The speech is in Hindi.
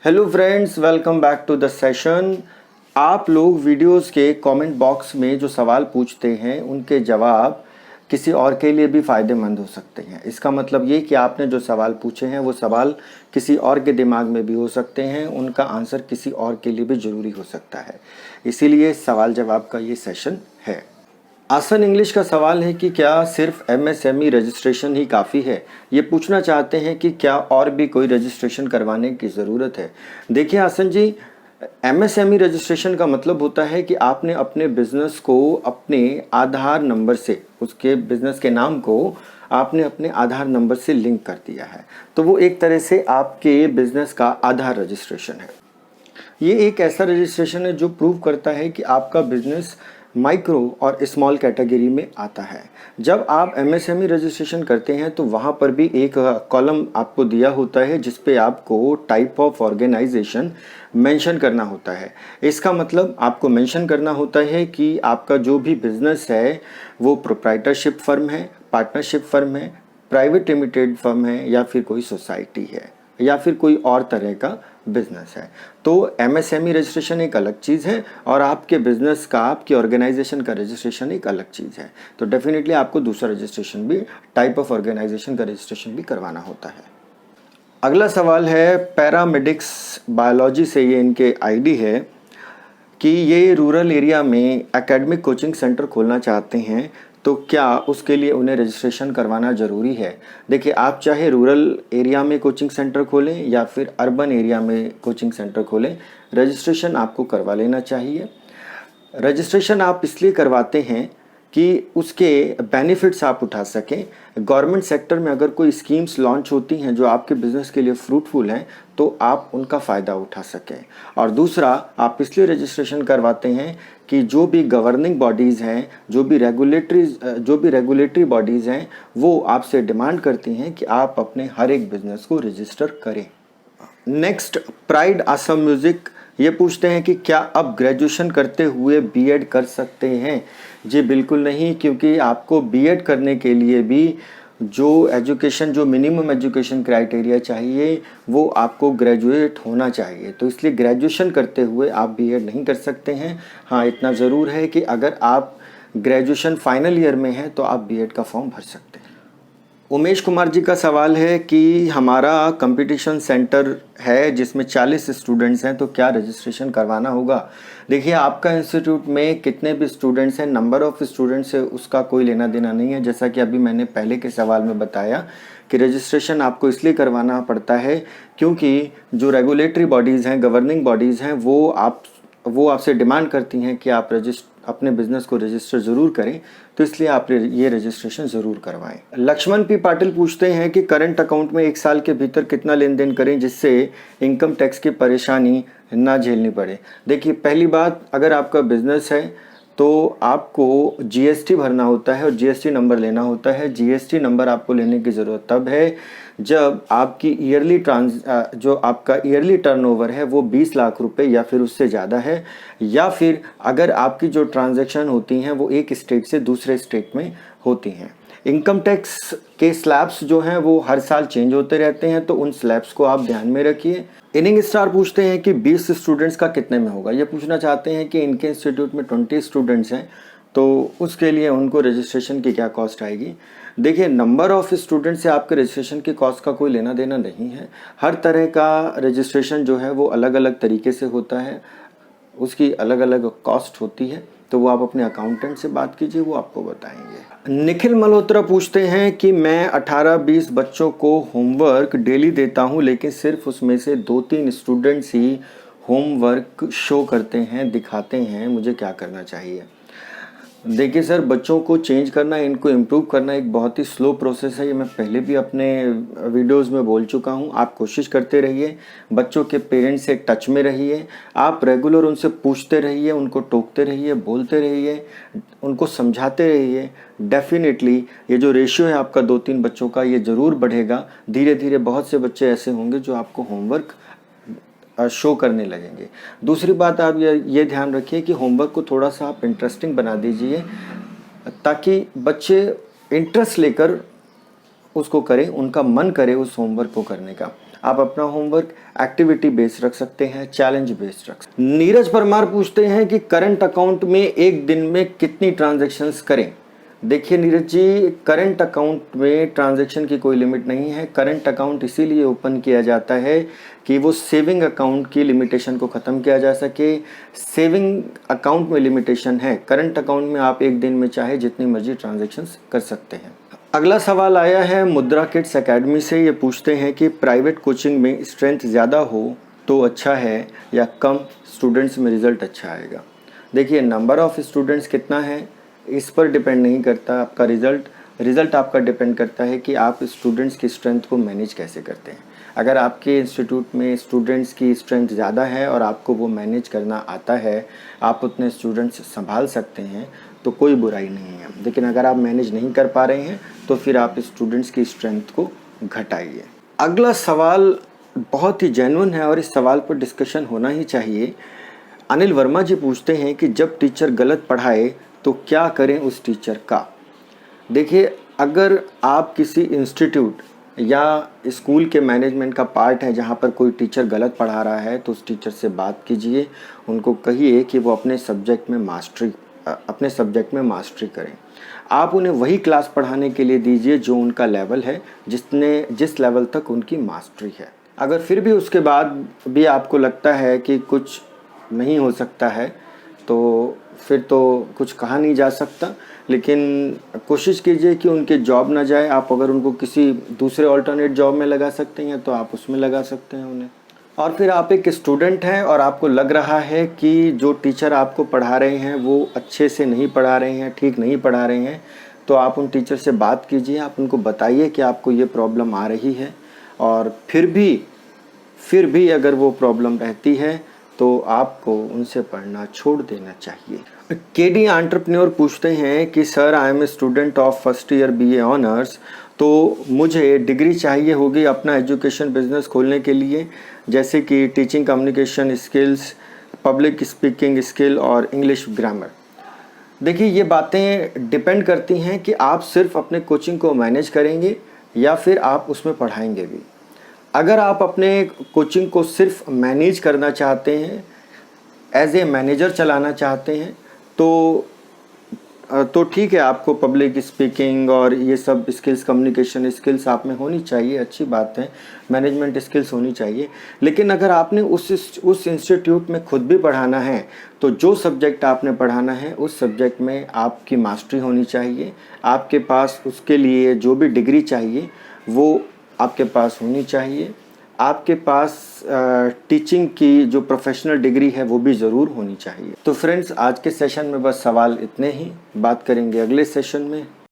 Hello friends, welcome back to the session. आप लोग वीडियोस के कमेंट बॉक्स में जो सवाल पूछते हैं उनके जवाब किसी और के लिए भी फ़ायदेमंद हो सकते हैं। इसका मतलब ये कि आपने जो सवाल पूछे हैं वो सवाल किसी और के दिमाग में भी हो सकते हैं, उनका आंसर किसी और के लिए भी ज़रूरी हो सकता है। इसीलिए सवाल जवाब का ये सेशन है। आसान इंग्लिश का सवाल है कि क्या सिर्फ एमएसएमई रजिस्ट्रेशन ही काफ़ी है। ये पूछना चाहते हैं कि क्या और भी कोई रजिस्ट्रेशन करवाने की ज़रूरत है। देखिए आसन जी, एमएसएमई रजिस्ट्रेशन का मतलब होता है कि आपने अपने बिजनेस को अपने आधार नंबर से, उसके बिजनेस के नाम को आपने अपने आधार नंबर से लिंक कर दिया है। तो वो एक तरह से आपके बिजनेस का आधार रजिस्ट्रेशन है। ये एक ऐसा रजिस्ट्रेशन है जो प्रूव करता है कि आपका बिजनेस माइक्रो और स्मॉल कैटेगरी में आता है। जब आप एमएसएमई रजिस्ट्रेशन करते हैं तो वहाँ पर भी एक कॉलम आपको दिया होता है जिस पे आपको टाइप ऑफ ऑर्गेनाइजेशन मेंशन करना होता है। इसका मतलब आपको मेंशन करना होता है कि आपका जो भी बिजनेस है वो प्रोप्राइटरशिप फर्म है, पार्टनरशिप फर्म है, प्राइवेट लिमिटेड फर्म है या फिर कोई सोसाइटी है या फिर कोई और तरह का बिजनेस है। तो एमएसएमई रजिस्ट्रेशन एक अलग चीज़ है और आपके बिजनेस का, आपकी ऑर्गेनाइजेशन का रजिस्ट्रेशन एक अलग चीज़ है। तो डेफिनेटली आपको दूसरा रजिस्ट्रेशन भी, टाइप ऑफ ऑर्गेनाइजेशन का रजिस्ट्रेशन भी करवाना होता है। अगला सवाल है पैरामेडिक्स बायोलॉजी से, ये इनके आईडी है कि ये रूरल एरिया में एकेडमिक कोचिंग सेंटर खोलना चाहते हैं, तो क्या उसके लिए उन्हें रजिस्ट्रेशन करवाना ज़रूरी है। देखिए, आप चाहे रूरल एरिया में कोचिंग सेंटर खोलें या फिर अर्बन एरिया में कोचिंग सेंटर खोलें, रजिस्ट्रेशन आपको करवा लेना चाहिए। रजिस्ट्रेशन आप इसलिए करवाते हैं कि उसके बेनिफिट्स आप उठा सकें। गवर्नमेंट सेक्टर में अगर कोई स्कीम्स लॉन्च होती हैं जो आपके बिज़नेस के लिए फ्रूटफुल हैं तो आप उनका फ़ायदा उठा सकें। और दूसरा, आप इसलिए रजिस्ट्रेशन करवाते हैं कि जो भी गवर्निंग बॉडीज़ हैं, जो भी रेगुलेटरी बॉडीज़ हैं, वो आपसे डिमांड करती हैं कि आप अपने हर एक बिज़नेस को रजिस्टर करें। नेक्स्ट, प्राइड असम म्यूज़िक ये पूछते हैं कि क्या अब ग्रेजुएशन करते हुए बीएड कर सकते हैं। जी बिल्कुल नहीं, क्योंकि आपको बीएड करने के लिए भी जो मिनिमम एजुकेशन क्राइटेरिया चाहिए वो आपको ग्रेजुएट होना चाहिए। तो इसलिए ग्रेजुएशन करते हुए आप बीएड नहीं कर सकते हैं। हाँ, इतना ज़रूर है कि अगर आप ग्रेजुएशन फाइनल ईयर में हैं तो आप बीएड का फॉर्म भर सकते हैं। उमेश कुमार जी का सवाल है कि हमारा कंपटीशन सेंटर है जिसमें 40 स्टूडेंट्स हैं, तो क्या रजिस्ट्रेशन करवाना होगा। देखिए, आपका इंस्टीट्यूट में कितने भी स्टूडेंट्स हैं, नंबर ऑफ़ स्टूडेंट्स से उसका कोई लेना देना नहीं है। जैसा कि अभी मैंने पहले के सवाल में बताया कि रजिस्ट्रेशन आपको इसलिए करवाना पड़ता है क्योंकि जो रेगुलेटरी बॉडीज़ हैं, गवर्निंग बॉडीज़ हैं, वो आपसे डिमांड करती हैं कि आप अपने बिजनेस को रजिस्टर ज़रूर करें। तो इसलिए आप ये रजिस्ट्रेशन ज़रूर करवाएं। लक्ष्मण पी पाटिल पूछते हैं कि करंट अकाउंट में 1 साल के भीतर कितना लेन देन करें जिससे इनकम टैक्स की परेशानी ना झेलनी पड़े। देखिए, पहली बात, अगर आपका बिजनेस है तो आपको जीएसटी भरना होता है और जीएसटी नंबर लेना होता है। जीएसटी नंबर आपको लेने की ज़रूरत तब है जब आपकी जो आपका ईयरली टर्नओवर है वो 20 लाख रुपए या फिर उससे ज़्यादा है, या फिर अगर आपकी जो ट्रांजैक्शन होती हैं वो एक स्टेट से दूसरे स्टेट में होती हैं। इनकम टैक्स के स्लैब्स जो हैं वो हर साल चेंज होते रहते हैं, तो उन स्लैब्स को आप ध्यान में रखिए। इनिंग स्टार पूछते हैं कि 20 स्टूडेंट्स का कितने में होगा। ये पूछना चाहते हैं कि इनके इंस्टीट्यूट में 20 स्टूडेंट्स हैं तो उसके लिए उनको रजिस्ट्रेशन की क्या कॉस्ट आएगी। देखिए, नंबर ऑफ़ स्टूडेंट से आपके रजिस्ट्रेशन की कॉस्ट का कोई लेना देना नहीं है। हर तरह का रजिस्ट्रेशन जो है वो अलग अलग तरीके से होता है, उसकी अलग अलग कॉस्ट होती है। तो वो आप अपने अकाउंटेंट से बात कीजिए, वो आपको बताएंगे। निखिल मल्होत्रा पूछते हैं कि मैं 18-20 बच्चों को होमवर्क डेली देता हूँ लेकिन सिर्फ उसमें से 2-3 स्टूडेंट्स ही होमवर्क शो करते हैं, दिखाते हैं, मुझे क्या करना चाहिए। देखिए सर, बच्चों को चेंज करना, इनको इम्प्रूव करना एक बहुत ही स्लो प्रोसेस है। ये मैं पहले भी अपने वीडियोस में बोल चुका हूँ। आप कोशिश करते रहिए, बच्चों के पेरेंट्स से टच में रहिए, आप रेगुलर उनसे पूछते रहिए, उनको टोकते रहिए, बोलते रहिए, उनको समझाते रहिए। डेफिनेटली ये जो रेशियो है आपका 2-3 बच्चों का, ये ज़रूर बढ़ेगा। धीरे धीरे बहुत से बच्चे ऐसे होंगे जो आपको होमवर्क शो करने लगेंगे। दूसरी बात, आप ये ध्यान रखिए कि होमवर्क को थोड़ा सा आप इंटरेस्टिंग बना दीजिए ताकि बच्चे इंटरेस्ट लेकर उसको करें, उनका मन करे उस होमवर्क को करने का। आप अपना होमवर्क एक्टिविटी बेस्ड रख सकते हैं, चैलेंज बेस्ड रख सकते हैं। नीरज परमार पूछते हैं कि करंट अकाउंट में एक दिन में कितनी ट्रांजैक्शंस करें। देखिए नीरज जी, करंट अकाउंट में ट्रांजैक्शन की कोई लिमिट नहीं है। करंट अकाउंट इसीलिए ओपन किया जाता है कि वो सेविंग अकाउंट की लिमिटेशन को ख़त्म किया जा सके। सेविंग अकाउंट में लिमिटेशन है, करंट अकाउंट में आप एक दिन में चाहे जितनी मर्जी ट्रांजैक्शंस कर सकते हैं। अगला सवाल आया है मुद्रा किड्स एकेडमी से। ये पूछते हैं कि प्राइवेट कोचिंग में स्ट्रेंथ ज़्यादा हो तो अच्छा है या कम स्टूडेंट्स में रिज़ल्ट अच्छा आएगा। देखिए, नंबर ऑफ़ स्टूडेंट्स कितना है इस पर डिपेंड नहीं करता आपका रिज़ल्ट आपका डिपेंड करता है कि आप स्टूडेंट्स की स्ट्रेंथ को मैनेज कैसे करते हैं। अगर आपके इंस्टीट्यूट में स्टूडेंट्स की स्ट्रेंथ ज़्यादा है और आपको वो मैनेज करना आता है, आप उतने स्टूडेंट्स संभाल सकते हैं, तो कोई बुराई नहीं है। लेकिन अगर आप मैनेज नहीं कर पा रहे हैं तो फिर आप स्टूडेंट्स की स्ट्रेंथ को घटाइए। अगला सवाल बहुत ही जेन्युइन है और इस सवाल पर डिस्कशन होना ही चाहिए। अनिल वर्मा जी पूछते हैं कि जब टीचर गलत पढ़ाए तो क्या करें उस टीचर का। देखिए, अगर आप किसी इंस्टीट्यूट या स्कूल के मैनेजमेंट का पार्ट है जहाँ पर कोई टीचर गलत पढ़ा रहा है तो उस टीचर से बात कीजिए, उनको कहिए कि वो अपने सब्जेक्ट में मास्टरी करें। आप उन्हें वही क्लास पढ़ाने के लिए दीजिए जो उनका लेवल है, जिस लेवल तक उनकी मास्टरी है। अगर फिर भी उसके बाद भी आपको लगता है कि कुछ नहीं हो सकता है तो फिर तो कुछ कहा नहीं जा सकता, लेकिन कोशिश कीजिए कि उनके जॉब ना जाए। आप अगर उनको किसी दूसरे ऑल्टरनेट जॉब में लगा सकते हैं तो आप उसमें लगा सकते हैं उन्हें। और फिर आप एक स्टूडेंट हैं और आपको लग रहा है कि जो टीचर आपको पढ़ा रहे हैं वो अच्छे से नहीं पढ़ा रहे हैं, ठीक नहीं पढ़ा रहे हैं, तो आप उन टीचर से बात कीजिए। आप उनको बताइए कि आपको ये प्रॉब्लम आ रही है और फिर भी अगर वो प्रॉब्लम रहती है तो आपको उनसे पढ़ना छोड़ देना चाहिए। केडी एंटरप्रेन्योर पूछते हैं कि sir, I am a student of first year BA honours, तो मुझे डिग्री चाहिए होगी अपना एजुकेशन बिजनेस खोलने के लिए, जैसे कि teaching communication skills, public speaking skill और इंग्लिश ग्रामर। देखिए, ये बातें डिपेंड करती हैं कि आप सिर्फ अपने कोचिंग को मैनेज करेंगे या फिर आप उसमें पढ़ाएंगे भी। अगर आप अपने कोचिंग को सिर्फ मैनेज करना चाहते हैं, एज ए मैनेजर चलाना चाहते हैं, तो ठीक है, आपको पब्लिक स्पीकिंग और ये सब स्किल्स, कम्युनिकेशन स्किल्स आप में होनी चाहिए, अच्छी बात है, मैनेजमेंट स्किल्स होनी चाहिए। लेकिन अगर आपने उस इंस्टीट्यूट में खुद भी पढ़ाना है तो जो सब्जेक्ट आपने पढ़ाना है उस सब्जेक्ट में आपकी मास्टरी होनी चाहिए। आपके पास उसके लिए जो भी डिग्री चाहिए वो आपके पास होनी चाहिए। आपके पास टीचिंग की जो प्रोफेशनल डिग्री है वो भी ज़रूर होनी चाहिए। तो फ्रेंड्स, आज के सेशन में बस सवाल इतने ही, बात करेंगे अगले सेशन में।